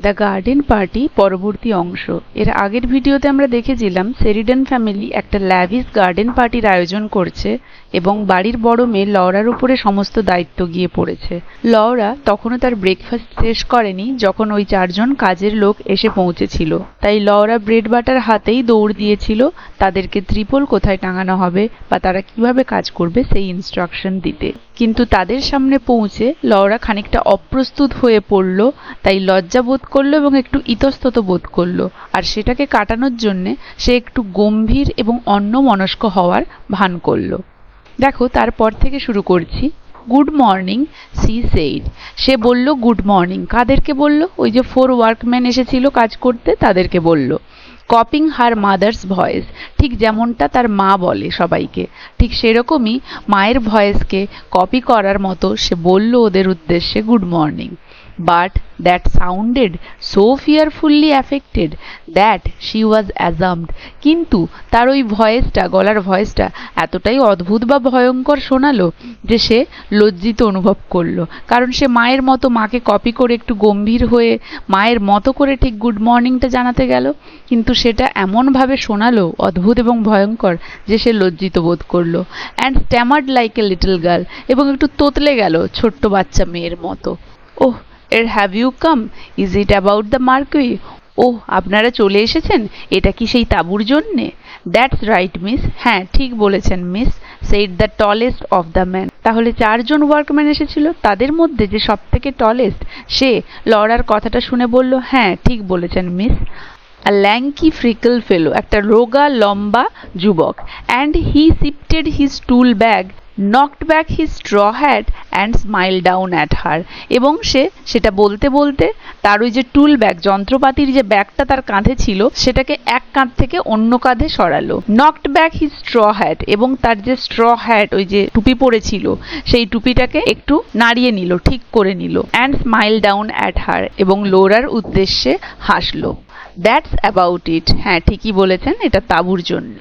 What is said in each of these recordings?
The garden party পরবর্তী অংশ। এর আগের ভিডিওতে আমরা দেখেছিলাম শেরিডান ফ্যামিলি একটা ল্যাভিশ গার্ডেন পার্টির আয়োজন করছে এবং বাড়ির বড় মেয়ে লরার উপরে সমস্ত দায়িত্ব গিয়ে পড়েছে। লরা তখনও তার ব্রেকফাস্ট শেষ করেনি যখন ওই চারজন কাজের লোক এসে পৌঁছেছিল। তাই লরা ব্রেড বাটার হাতেই দৌড় দিয়েছিল তাদেরকে ত্রিপল কোথায় টাঙানো হবে বা তারা কিভাবে কাজ করবে সেই ইনস্ট্রাকশন দিতে। কিন্তু তাদের সামনে পৌঁছে লরা খানিকটা অপ্রস্তুত হয়ে পড়ল, তাই লজ্জা বোধ করলো এবং একটু ইতস্তত বোধ করলো। আর সেটাকে কাটানোর জন্যে সে একটু গম্ভীর এবং অন্যমনস্ক হওয়ার ভান করলো। দেখো, তারপর থেকে শুরু করছি। Good morning she said. সে বলল গুড মর্নিং। কাদেরকে বলল? ওই যে 4 ওয়ার্কম্যান এসেছিল কাজ করতে, তাদেরকে বলল। কপিং হার মাদার্স ভয়েস, ঠিক যেমনটা তার মা বলে সবাইকে, ঠিক সেরকমই মায়ের ভয়েসকে কপি করার মতো সে বলল ওদের উদ্দেশ্যে good morning. But that sounded so fearfully affected that she was ashamed. কিন্তু তার ওই ভয়েসটা, গলার ভয়েসটা এতটাই অদ্ভুত বা ভয়ঙ্কর শোনালো যে সে লজ্জিত অনুভব করলো। কারণ সে মায়ের মতো মাকে কপি করে একটু গম্ভীর হয়ে মায়ের মতো করে ঠিক গুড মর্নিংটা জানাতে গেল, কিন্তু সেটা এমনভাবে শোনালো অদ্ভুত এবং ভয়ঙ্কর যে সে লজ্জিত বোধ করলো। And stammered like a little girl, এবং একটু তোতলে গেল ছোট্ট বাচ্চা মেয়ের মতো। ওহ, have you come? Is it about the marquee? ওহ, আপনারা চলে এসেছেন? এটা কি সেই তাঁবুর জন্যে? That's right miss. হ্যাঁ, ঠিক বলেছেন miss, said the tallest of the men. তাহলে 4 জন ওয়ার্কম্যান এসেছিল, তাদের মধ্যে যে সব থেকে টলেস্ট সে লরার কথাটা শুনে বলল হ্যাঁ ঠিক বলেছেন miss. A lanky freckle fellow, একটা রোগা লম্বা যুবক। And he shifted his tool bag, knocked back his straw hat and smiled down at her. এবং সে সেটা বলতে বলতে তার ওই যে টুল ব্যাগ, যন্ত্রপাতির যে ব্যাগটা তার কাঁধে ছিল সেটাকে এক কাঁধ থেকে অন্য কাঁধে সরালো। knocked back his straw hat, এবং তার যে straw hat, ওই যে টুপি পরেছিল সেই টুপিটাকে একটু নাড়িয়ে নিল, ঠিক করে নিল। and smiled down at her, এবং লোরার উদ্দেশ্যে হাসলো। That's about it. হ্যাঁ ঠিকই বলেছেন, এটা তাঁবুর জন্য।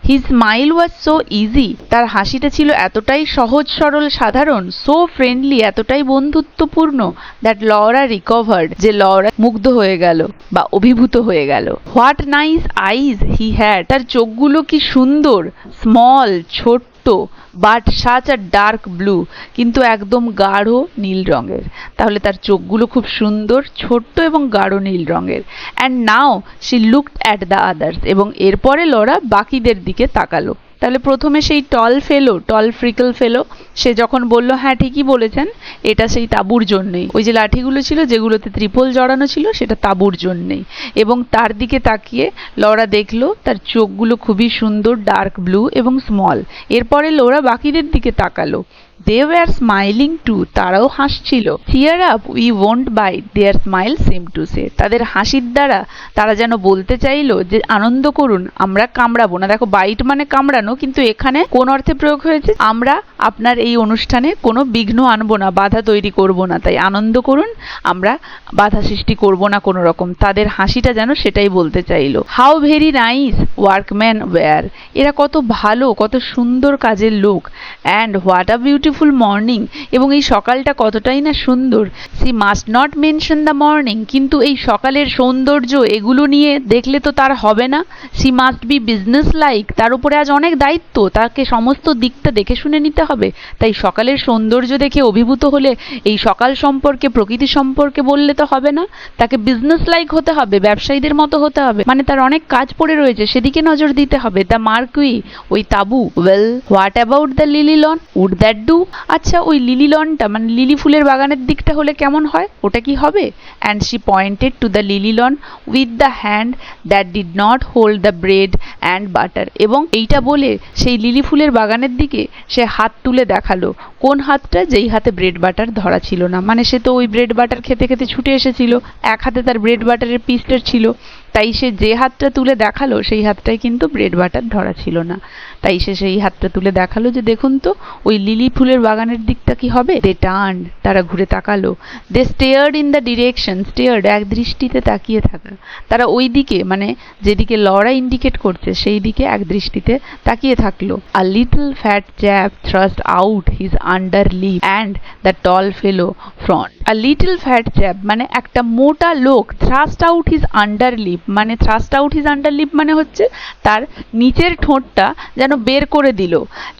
His smile was so easy, তার হাসিটা ছিল এতটাই সহজ সরল সাধারণ, so friendly, এতটাই বন্ধুত্বপূর্ণ, that Laura recovered, যে লরা মুগ্ধ হয়ে গেল বা অভিভূত হয়ে গেল। What nice eyes he had, তার চোখগুলো কি সুন্দর, small, ছোট্ট, but such a dark blue, কিন্তু একদম গাঢ় নীল রঙের। তাহলে তার চোখগুলো খুব সুন্দর, ছোট্ট এবং গাঢ় নীল রঙের। and now she looked at the others, এবং এরপরে লরা বাকিদের দিকে তাকালো। তাহলে প্রথমে সেই টল ফ্রিকল ফেলো সে যখন বলল হ্যাঁ ঠিকই বলেছেন এটা সেই তাঁবুর জন্যই, ওই যে লাঠিগুলো ছিল যেগুলোতে ত্রিপল জড়ানো ছিল সেটা তাঁবুর জন্যই। এবং তার দিকে তাকিয়ে লরা দেখলো তার চোখগুলো খুবই সুন্দর, ডার্ক ব্লু এবং স্মল। এরপরে লরা বাকিদের দিকে তাকালো। They were smiling too, তারাও হাসছিল। Cheer up, we won't bite, their smile seemed to say. তাদের হাসির দ্বারা তারা যেন বলতে চাইলো যে আনন্দ করুন, আমরা কামড়াবো না। দেখো, বাইট মানে কামড়ানো, কিন্তু এখানে কোন অর্থে প্রয়োগ হয়েছে? আমরা আপনার এই অনুষ্ঠানে কোনো বিঘ্ন আনবো না, বাধা তৈরি করব না, তাই আনন্দ করুন, আমরা বাধা সৃষ্টি করব না কোনো রকম। তাদের হাসিটা যেন সেটাই বলতে চাইলো। How very nice workmen were, এরা কত ভালো, কত সুন্দর কাজের লোক। And what a beautiful morning, এবং এই সকালটা কতটাই না সুন্দর। C must not mention the morning, কিন্তু এই সকালের সৌন্দর্য এগুলো নিয়ে দেখলে তো তার হবে না। C must be business like, তার উপরে আজ অনেক দায়িত্ব, তাকে সমস্ত দিকটা দেখে শুনে নিতে হবে। তাই সকালের সৌন্দর্য দেখে অভিভূত হলে এই সকাল সম্পর্কে, প্রকৃতি সম্পর্কে বললে তো হবে না, তাকে বিজনেস লাইক হতে হবে, ব্যবসায়ীদের মতো হতে হবে, মানে তার অনেক কাজ পড়ে রয়েছে সেদিকে নজর দিতে হবে। দ্য মার্কুই, ওই তাঁবু। Well, what about the lily lawn, would that do? আচ্ছা, ওই লিলি লনটা মানে লিলি ফুলের বাগানের দিকটা হলে কেমন হয়, ওটা কি হবে? And she pointed to the lily lawn with the hand that did not hold the bread and butter, এবং এইটা বলে সেই লিলি ফুলের বাগানের দিকে সে হাত তুলে দেখালো। কোন হাতটা? যেই হাতে ব্রেড বাটার ধরা ছিল না, মানে সে তো ওই ব্রেড বাটার খেতে খেতে ছুটে এসেছিল, এক হাতে তার ব্রেড বাটারের পিসটা ছিল, তাই সে যে হাতটা তুলে দেখালো সেই হাতটায় কিন্তু ব্রেড বাটার ধরা ছিল না। তাই সে সেই হাতটা তুলে দেখালো যে দেখুন তো ওই লিলি ফুলের বাগানের দিকটা কি হবে। দে টার্ন, তারা ঘুরে তাকালো। They stared in the direction, stared এক দৃষ্টিতে তাকিয়ে থাকা, তারা ওই দিকে মানে যেদিকে লরা ইন্ডিকেট করছে সেই দিকে এক দৃষ্টিতে তাকিয়ে থাকলো। A little fat chap thrust out his under lip and the tall fellow front. A little fat chap মানে একটা মোটা লোক, thrust out his under lip মানে thrust out his under lip মানে হচ্ছে তার নিচের ঠোঁটটা যেন বের করে দিল।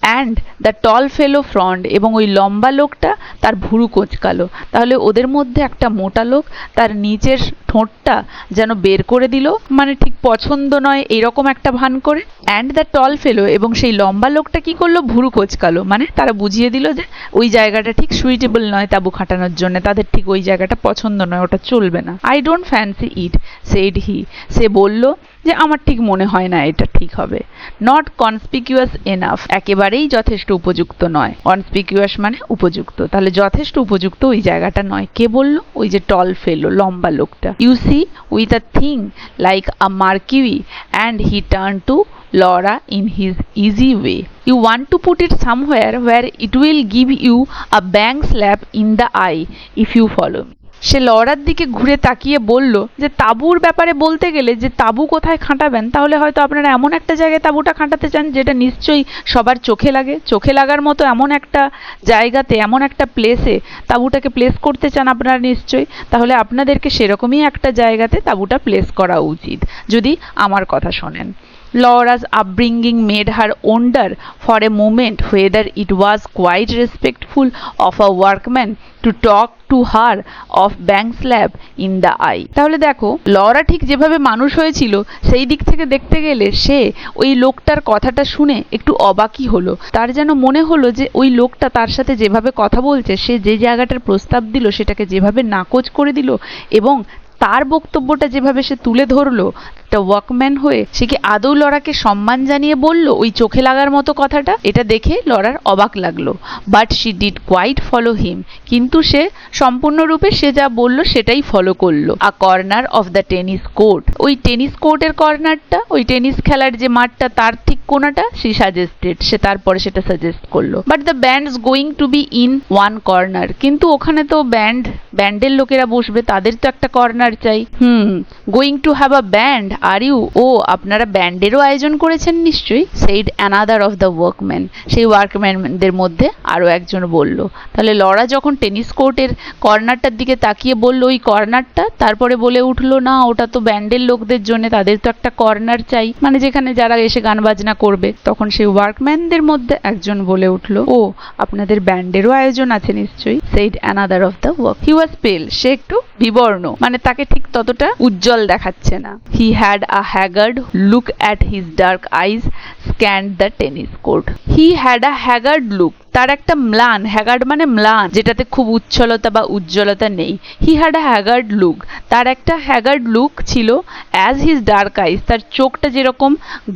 And the tall fellow front, এবং ওই লম্বা লোকটা তার ভুরু কোঁচকালো। তাহলে ওদের মধ্যে একটা মোটা লোক তার নিচের ঠোঁটটা যেন বের করে দিল, মানে ঠিক পছন্দ নয় এরকম একটা ভান করে। অ্যান্ড দ্য টল ফেলো, এবং সেই লম্বা লোকটা কি করলো, ভুরু কোঁচকালো, মানে তারা বুঝিয়ে দিল যে ওই জায়গাটা ঠিক সুইটেবল নয় তাঁবু খাটানোর জন্য, তাদের ঠিক ওই জায়গাটা পছন্দ নয়, ওটা চলবে না। I don't fancy it said he, সে বলল যে আমার ঠিক মনে হয় না এটা ঠিক হবে। নট কনসপিকিউয়াস এনাফ, একেবারেই যথেষ্ট উপযুক্ত নয়। কনসপিকিউয়াস মানে উপযুক্ত, তাহলে যথেষ্ট উপযুক্ত ওই জায়গাটা নয়। কে বলল? ওই যে টল ফেলো, লম্বা লোকটা। You see with a thing like a mercury and he turn to Laura in his easy way. You want to put it somewhere where it will give you a bang slap in the eye if you follow me. Say Lawler দিকে ঘুরে তাকিয়ে বলল যে তাঁবুর ব্যাপারে বলতে গেলে যে তাঁবু কোথায় খাটাবেন, তাহলে হয়তো আপনারা এমন একটা জায়গায় তাঁবুটা খাটাতে চান যেটা নিশ্চয়ই সবার চোখে লাগে, চোখে লাগার মতো এমন একটা জায়গাতে, এমন একটা প্লেসে তাঁবুটাকে প্লেস করতে চান আপনারা নিশ্চয়ই। তাহলে আপনাদেরকে সেরকমই একটা জায়গাতে তাঁবুটা প্লেস করা উচিত, যদি আমার কথা শোনেন। Laura's upbringing made her wonder for a moment whether it was quite respectful of a workman to talk to her of bang slap in the eye. তাহলে দেখো লরা ঠিক যেভাবে মানুষ হয়েছিল সেই দিক থেকে দেখতে গেলে সে ওই লোকটার কথাটা শুনে একটু অবাকই হলো। তার যেন মনে হলো যে ওই লোকটা তার সাথে যেভাবে কথা বলছে, সে যে জায়গাটার প্রস্তাব দিল সেটাকে যেভাবে নাকচ করে দিল, এবং তার বক্তব্যটা যেভাবে সে তুলে ধরলো একটা ওয়ার্কম্যান হয়ে, সে কি আদৌ লরাকে সম্মান জানিয়ে বলল ওই চোখে লাগার মতো কথাটা? এটা দেখে লরার অবাক লাগলো। But she did quite follow him, কিন্তু সে সম্পূর্ণরূপে সে যা বলল সেটাই ফলো করলো। A corner of the tennis court, ওই টেনিস কোর্টের কর্নারটা, ওই টেনিস খেলার যে মাঠটা তার ঠিক কোনাটা সে সাজেস্টেড, সে তারপরে সেটা সাজেস্ট করলো। But the bands going to be in one corner, কিন্তু ওখানে তো ব্যান্ডের লোকেরা বসবে, তাদের তো একটা কর্নার চাই। Going to have a band are you, ও আপনারা ব্যান্ডেরও আয়োজন করেছেন নিশ্চয়ই। Said another of the workman, সেই ওয়ার্কম্যানদের মধ্যে আরো একজন বলল। তাহলে লরা যখন টেনিস কোর্টের কর্নারটার দিকে তাকিয়ে বলল ওই কর্নারটা, তারপরে বলে উঠলো না ওটা তো ব্যান্ডের লোকদের জন্য, তাদের তো একটা কর্নার চাই, মানে যেখানে যারা এসে গান বাজনা করবে। তখন সেই ওয়ার্কম্যানদের মধ্যে একজন বলে উঠলো, ও আপনাদের ব্যান্ডেরও আয়োজন আছে নিশ্চয়ই। Said another of the work. He was pale, সে একটু বিবর্ণ, মানে তাকে ঠিক ততটা উজ্জ্বল দেখাচ্ছে না। He had a haggard look at his dark eyes scanned the tennis court. He had a haggard look, তার একটা ম্লান, হ্যাগার্ড মানে ম্লান, যেটাতে খুব উচ্ছলতা বা উজ্জ্বলতা নেই। হি হ্যাড আ হ্যাগার্ড লুক, তার একটা হ্যাগার্ড লুক ছিল। অ্যাজ হিজ ডার্ক আইস, তার চোখটা যেরকম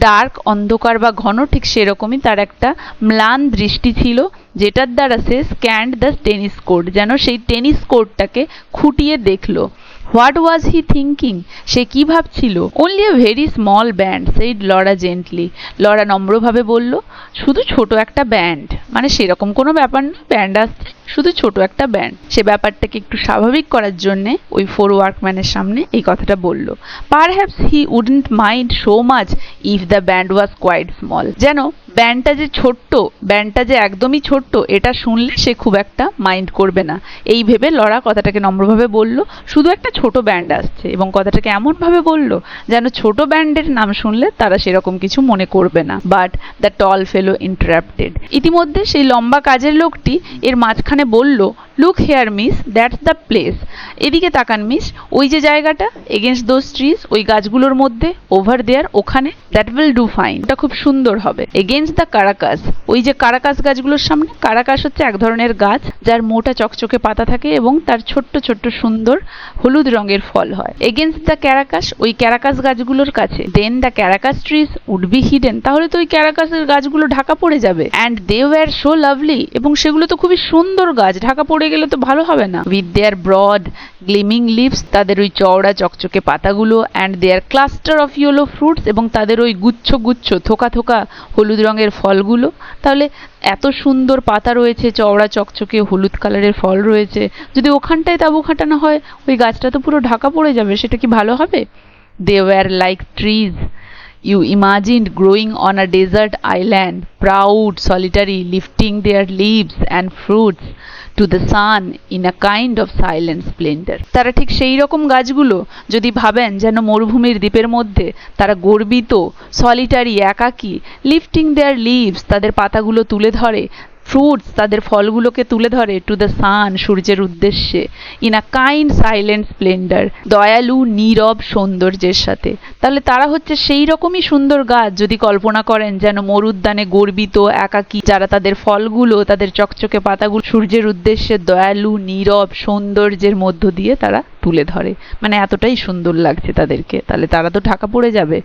ডার্ক অন্ধকার বা ঘন, ঠিক সেরকমই তার একটা ম্লান দৃষ্টি ছিল, যেটার দ্বারা সে স্ক্যান্ড দ্য টেনিস কোর্ট, যেন সেই টেনিস কোর্টটাকে খুঁটিয়ে দেখলো। হোয়াট ওয়াজ হি থিঙ্কিং, সে কি ভাবছিল? Only a very small band, said Laura gently, Laura নম্রভাবে বলল শুধু ছোট একটা ব্যান্ড, মানে সেরকম কোনো ব্যাপার না, ব্যান্ড আসছে, শুধু ছোট একটা ব্যান্ড। সে ব্যাপারটাকে একটু স্বাভাবিক করার জন্যে ওই ফোর ওয়ার্কম্যানের সামনে এই কথাটা বলল। Perhaps he wouldn't mind so much if the band was quite small, যেন ব্যান্ডটা যে ছোট্ট, ব্যান্ডটা যে একদমই ছোট্ট, এটা শুনলে সে খুব একটা মাইন্ড করবে না, এই ভেবে লরা কথাটাকে নম্রভাবে বলল শুধু একটা ছোট ব্যান্ড আসছে, এবং কথাটাকে এমনভাবে বলল যেন ছোট ব্যান্ডের নাম শুনলে তারা সেরকম কিছু মনে করবে না। But the tall fellow interrupted, ইতিমধ্যে সেই লম্বা কাজের লোকটি এর মাঝখানে বলল, look here miss, that's the place, এদিকে তাকান মিস, ওই যে জায়গাটা, এগেনস্ট দোজ ট্রিজ, ওই গাছগুলোর মধ্যে, ওভার দেয়ার, ওখানে, দ্যাট উইল ডু ফাইন, ওটা খুব সুন্দর হবে। এগেনস্ট দ্য কারাকাস, ওই যে কারাকাস গাছগুলোর সামনে, কারাকাস হচ্ছে এক ধরনের গাছ যার মোটা চকচকে পাতা থাকে এবং তার ছোট্ট ছোট্ট সুন্দর হলুদ রঙের ফল হয়। এগেনস্ট দ্য ক্যারাকাস, ওই ক্যারাকাস গাছগুলোর কাছে। Then the karakas trees would be hidden, তাহলে তো ওই ক্যারাকাসের গাছগুলো ঢাকা পড়ে যাবে। And they were so lovely, এবং সেগুলো তো খুবই সুন্দর গাছ, ঢাকা পড়ে হয়ে গেলে তো ভালো হবে না। With their broad gleaming leaves, তাদের ওই চওড়া চকচকে পাতাগুলো, and their cluster of yellow fruits, এবং তাদের ওই গুচ্ছ গুচ্ছ থোকা থোকা হলুদ রঙের ফলগুলো। তাহলে এত সুন্দর পাতা রয়েছে, চওড়া চকচকে হলুদ কালারের ফল রয়েছে, যদি ওখানটায় তাঁবু খাটানো হয় ওই গাছটা তো পুরো ঢাকা পড়ে যাবে, সেটা কি ভালো হবে? They were like trees you imagined growing on a desert island, proud, solitary, lifting their leaves and fruits to the sun in a kind of silent splendor. তারা ঠিক সেই রকম গাছগুলো যদি ভাবেন যেন মরুভূমির দ্বীপের মধ্যে তারা গর্বিত, সলিটারি, একাকী, লিফটিং দেয়ার লিভস, তাদের পাতাগুলো তুলে ধরে, ফ্রুটস, তাদের ফলগুলোকে তুলে ধরে, টু দ্য সান, সূর্যের উদ্দেশ্যে, in a kind silent Splendor, দয়ালু নীরব সৌন্দর্যের সাথে। তাহলে তারা হচ্ছে সেই রকমই সুন্দর গাছ যদি কল্পনা করেন যেন মরুদ্যানে গর্বিত, একাকী, যারা তাদের ফলগুলো, তাদের চকচকে পাতাগুলো সূর্যের উদ্দেশ্যে দয়ালু নীরব সৌন্দর্যের মধ্য দিয়ে তারা তুলে ধরে, মানে এতটাই সুন্দর লাগছে তাদেরকে। তাহলে তারা তো ঢাকা পড়ে যাবে।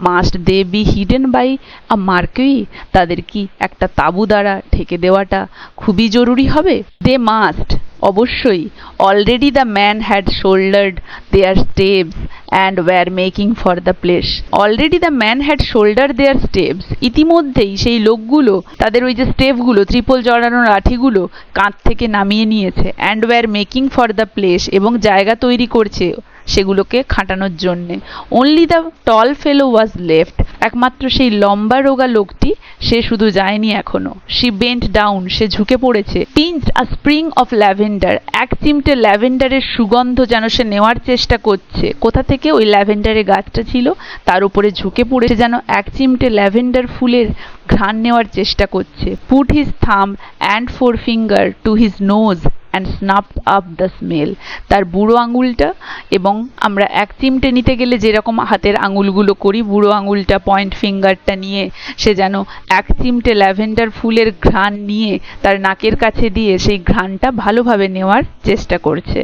Must they be hidden by a marquee, তাদের কি একটা তাঁবু দ্বারা ঢেকে দেওয়াটা খুবই জরুরি হবে? দে মাস্ট, অবশ্যই। Already the man had shouldered their steps and were making for the place. Already the man had shoulder their steps, ইতিমধ্যেই সেই লোকগুলো তাদের ওই যে স্টেপগুলো, ত্রিপল জড়ানো লাঠিগুলো কাঁধ থেকে নামিয়ে নিয়েছে। And were making for the place, এবং জায়গা তৈরি করছে সেগুলোকে খাটানোর জন্যে। Only the tall fellow was left, একমাত্র সেই লম্বা রোগা লোকটি, সে শুধু যায়নি এখনো। শি বেন্ট ডাউন, সে ঝুঁকে পড়েছে। পিঞ্চড আ স্প্রিং অফ ল্যাভেন্ডার, এক চিমটে ল্যাভেন্ডারের সুগন্ধ যেন সে নেওয়ার চেষ্টা করছে। কোথা থেকে? ওই ল্যাভেন্ডারের গাছটা ছিল তার উপরে ঝুঁকে পড়েছে, যেন এক চিমটে ল্যাভেন্ডার ফুলের ঘ্রাণ নেওয়ার চেষ্টা করছে। Put his thumb and four finger to his nose and snapped up the smell, তার বুড়ো আঙুলটা, এবং আমরা এক চিমটে নিতে গেলে যেরকম হাতের আঙুলগুলো করি, বুড়ো আঙুলটা, পয়েন্ট ফিঙ্গারটা নিয়ে সে যেন এক চিমটে ল্যাভেন্ডার ফুলের ঘ্রাণ নিয়ে তার নাকের কাছে দিয়ে সেই ঘ্রাণটা ভালোভাবে নেওয়ার চেষ্টা করছে।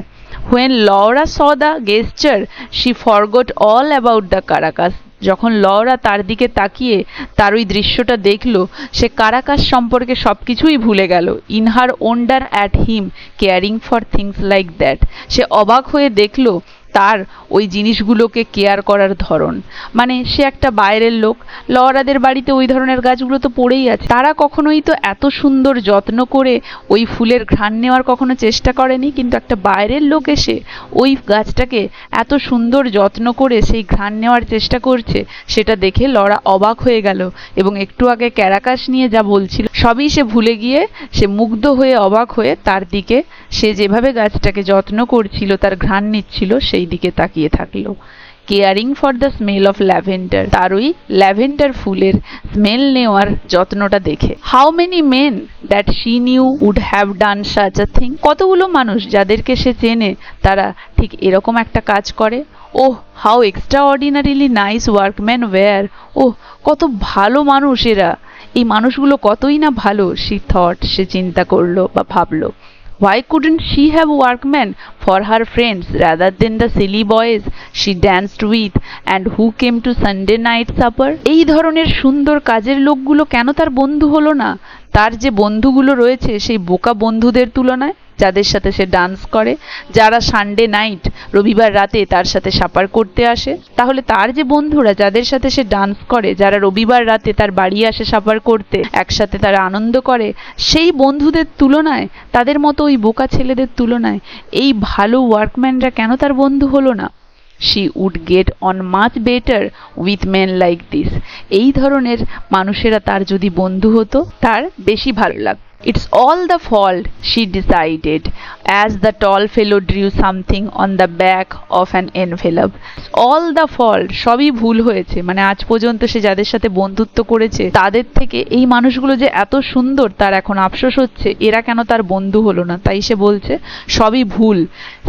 When Laura saw the gesture, she forgot all about the caracas. যখন লরা তার দিকে তাকিয়ে তার ওই দৃশ্যটা দেখলো, সে কারাকাস সম্পর্কে সবকিছুই ভুলে গেল। In her wonder at him caring for things like that, সে অবাক হয়ে দেখলো তার ওই জিনিসগুলোকে কেয়ার করার ধরন। মানে সে একটা বাইরের লোক, লরাদের বাড়িতে ওই ধরনের গাছগুলো তো পড়েই আছে, তারা কখনোই তো এত সুন্দর যত্ন করে ওই ফুলের ঘ্রাণ নেওয়ার কখনো চেষ্টা করেনি, কিন্তু একটা বাইরের লোক এসে ওই গাছটাকে এত সুন্দর যত্ন করে সেই ঘ্রাণ নেওয়ার চেষ্টা করছে, সেটা দেখে লরা অবাক হয়ে গেল, এবং একটু আগে ক্যারাকাস নিয়ে যা বলছিল সবই সে ভুলে গিয়ে সে মুগ্ধ হয়ে অবাক হয়ে তার দিকে, সে যেভাবে গাছটাকে যত্ন করছিল, তার ঘ্রাণ নিচ্ছিল, সেই দিকে তাকিয়ে থাকলো। Caring for the smell of lavender, তার ওই ল্যাভেন্ডার ফুলের স্মেল নেওয়ার যত্নটা দেখে। How many men that she knew would have done such a thing, কতগুলো মানুষ যাদেরকে সে চেনে তারা ঠিক এরকম একটা কাজ করে। Oh how extraordinarily nice workman were, oh কত ভালো মানুষ এরা, এই মানুষগুলো কতই না ভালো, শি থট, সে চিন্তা করলো বা ভাবলো। Why couldn't she have workmen for her friends rather than the silly boys she danced with and who came to Sunday night supper? এই ধরনের সুন্দর কাজের লোকগুলো কেন তার বন্ধু হলো না, তার যে বন্ধুগুলো রয়েছে সেই বোকা বন্ধুদের তুলনায়, যাদের সাথে সে ডান্স করে, যারা সানডে নাইট, রবিবার রাতে তার সাথে সাপার করতে আসে। তাহলে তার যে বন্ধুরা যাদের সাথে সে ডান্স করে, যারা রবিবার রাতে তার বাড়ি আসে সাপার করতে, একসাথে তারা আনন্দ করে, সেই বন্ধুদের তুলনায়, তাদের মতো ওই বোকা ছেলেদের তুলনায় এই ভালো ওয়ার্কম্যানরা কেন তার বন্ধু হলো না? She would get on much better with men like this. এই ধরনের মানুষেরা তার যদি বন্ধু হতো তার বেশি ভালো লাগতো। It's all the fault, she decided, as the tall fellow drew something on the back of an envelope. It's all the fault, সবই ভুল হয়েছে, মানে আজ পর্যন্ত সে যাদের সাথে বন্ধুত্ব করেছে তাদের থেকে এই মানুষগুলো যে এত সুন্দর, তার এখন আফসোস হচ্ছে এরা কেন তার বন্ধু হলো না। তাই সে বলছে সবই ভুল।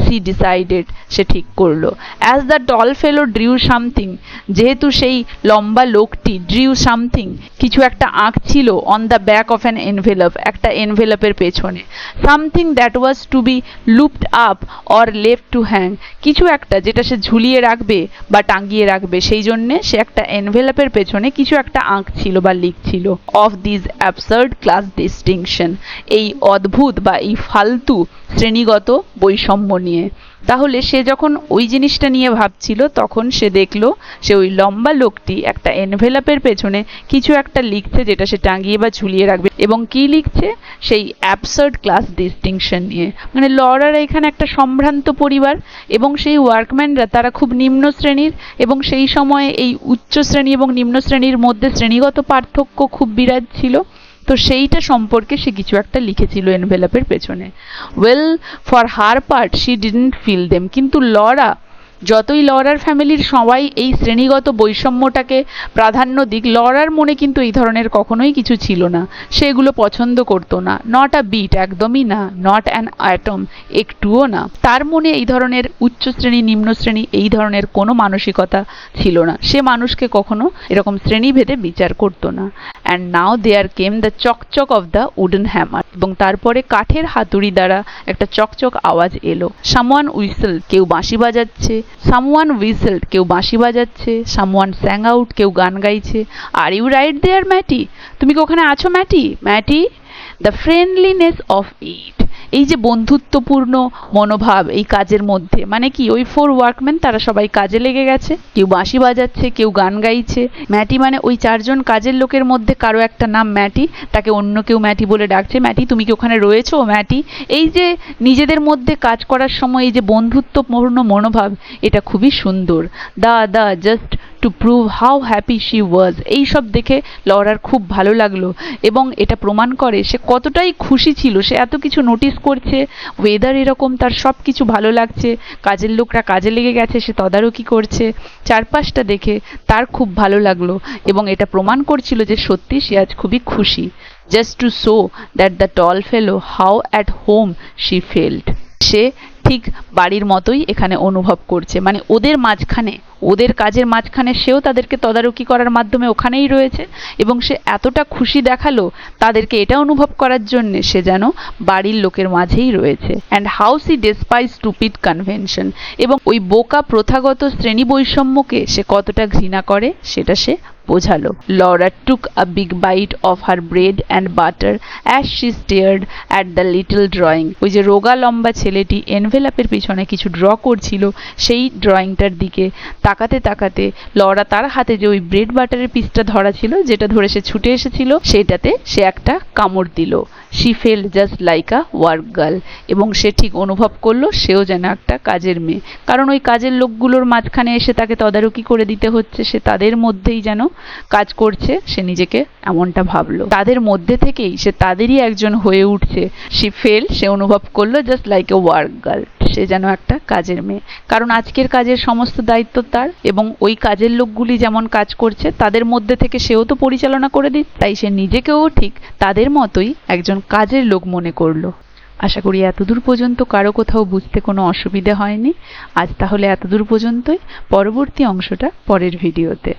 she decided, সে ঠিক করলো। as the tall fellow drew something, যেহেতু সেই লম্বা লোকটি drew something, কিছু একটা আঁকছিল, on the back of an envelope, একটা একটা এনভেলপের পেছনে। Something that was to be looped up or left to hang, কিছু একটা যেটা সে ঝুলিয়ে রাখবে বা টাঙিয়ে রাখবে, সেই জন্যে সে একটা এনভেলপের পেছনে কিছু একটা আঁকছিল বা লিখছিল। Of this absurd class distinction, এই অদ্ভুত বা এই ফালতু শ্রেণীগত বৈষম্য নিয়ে। তাহলে সে যখন ওই জিনিসটা নিয়ে ভাবছিল তখন সে দেখলো সে ওই লম্বা লোকটি একটা এনভেলপের পেছনে কিছু একটা লিখছে যেটা সে টাঙিয়ে বা ঝুলিয়ে রাখবে, এবং কি লিখছে, সেই অ্যাবসার্ড ক্লাস ডিস্টিংশন নিয়ে। মানে লরার এখানে একটা সম্ভ্রান্ত পরিবার এবং সেই ওয়ার্কম্যানরা তারা খুব নিম্ন শ্রেণীর, এবং সেই সময়ে এই উচ্চ শ্রেণী এবং নিম্ন শ্রেণীর মধ্যে শ্রেণীগত পার্থক্য খুব বিরাজ ছিল। তো সেইটা সম্পর্কে সে কিছু একটা লিখেছিল এনভেলপের পেছনে। Well, for her part she didn't feel them, কিন্তু লরা, যতই লরার ফ্যামিলির সবাই এই শ্রেণীগত বৈষম্যটাকে প্রাধান্য দিক, লরার মনে কিন্তু এই ধরনের কখনোই কিছু ছিল না। সে এগুলো পছন্দ করতো না, নট আ বিট, একদমই না, নট অ্যান অ্যাটম, একটুও না। তার মনে এই ধরনের উচ্চ শ্রেণী নিম্ন শ্রেণী এই ধরনের কোনো মানসিকতা ছিল না। সে মানুষকে কখনো এরকম শ্রেণীভেদে বিচার করতো না। And now there came the চকচক অফ দ্য উডেন হ্যামার, এবং তারপরে কাঠের হাতুড়ি দ্বারা একটা চকচক আওয়াজ এলো। সামওয়ান হুইসেল, কেউ বাঁশি বাজাচ্ছে। সামওয়ান হুইসেলড, কেউ বাঁশি বাজাচ্ছে। সামওয়ান স্যাং আউট, কেউ গান গাইছে। আর ইউ রাইট দেয়ার ম্যাটি, তুমি কি ওখানে আছো ম্যাটি? ম্যাটি, দ্য ফ্রেন্ডলিনেস অফ ইট, এই যে বন্ধুত্বপূর্ণ মনোভাব এই কাজের মধ্যে, মানে কি ওই 4 ওয়ার্কম্যান তারা সবাই কাজে লেগে গেছে, কেউ বাঁশি বাজাচ্ছে, কেউ গান গাইছে। ম্যাটি মানে ওই 4 জন কাজের লোকের মধ্যে কারো একটা নাম ম্যাটি, তাকে অন্য কেউ ম্যাটি বলে ডাকছে। ম্যাটি, তুমি কি ওখানে রয়েছো ম্যাটি? এই যে নিজেদের মধ্যে কাজ করার সময় এই যে বন্ধুত্বপূর্ণ মনোভাব, এটা খুবই সুন্দর। The just to prove how happy she was, এইসব দেখে লরার খুব ভালো লাগলো, এবং এটা প্রমাণ করে সে কতটাই খুশি ছিল। সে এত কিছু নোটিস করছে, ওয়েদার এরকম, তার সব কিছু ভালো লাগছে, কাজের লোকরা কাজে লেগে গেছে, সে তদারকি করছে, চারপাশটা দেখে তার খুব ভালো লাগলো, এবং এটা প্রমাণ করছিল যে সত্যি সে আজ খুবই খুশি। Just to show that the tall fellow how at home she felt, সে ঠিক বাড়ির মতোই এখানে অনুভব করছে, মানে ওদের মাঝখানে, ওদের কাজের মাঝখানে সেও তাদেরকে তদারকি করার মাধ্যমে ওখানেই রয়েছে, এবং সে এতটা খুশি দেখালো তাদেরকে এটা অনুভব করার জন্য সে যেন বাড়ির লোকের মাঝেই রয়েছে। And how she despised stupid convention, এবং ওই বোকা প্রথাগত শ্রেণী বৈষম্যকে সে কতটা ঘৃণা করে সেটা সে বোঝালো। Laura took a big bite of her bread and butter as she stared at the little drawing, ওই যে রোগা লম্বা ছেলেটি এনভেলপের পিছনে কিছু ড্র করছিল সেই ড্রয়িংটার দিকে তাকাতে তাকাতে লরা তার হাতে যে ওই ব্রেড বাটারের পিসটা ধরা ছিল, যেটা ধরে সে ছুটে এসেছিল, সেটাতে সে একটা কামড় দিল। She felt just like a work girl, এবং সে ঠিক অনুভব করলো সেও যেন একটা কাজের মেয়ে, কারণ ওই কাজের লোকগুলোর মাঝখানে এসে তাকে তদারকি করে দিতে হচ্ছে, সে তাদের মধ্যেই যেন কাজ করছে, সে নিজেকে এমনটা ভাবলো। তাদের মধ্যে থেকেই সে তাদেরই একজন হয়ে উঠছে। শি ফেল্ট, সে অনুভব করলো just like a work girl, সে যেন একটা কাজের মেয়ে, কারণ আজকের কাজের সমস্ত দায়িত্ব তার, এবং ওই কাজের লোকগুলি যেমন কাজ করছে তাদের মধ্যে থেকে সেও তো পরিচালনা করে দিচ্ছে, তাই সে নিজেকেও ঠিক তাদের মতোই একজন কাজের লোক মনে করলো। আশা করি এতদূর পর্যন্ত কারো কোথাও বুঝতে কোনো অসুবিধা হয়নি। আজ তাহলে এতদূর পর্যন্তই, পরবর্তী অংশটা পরের ভিডিওতে।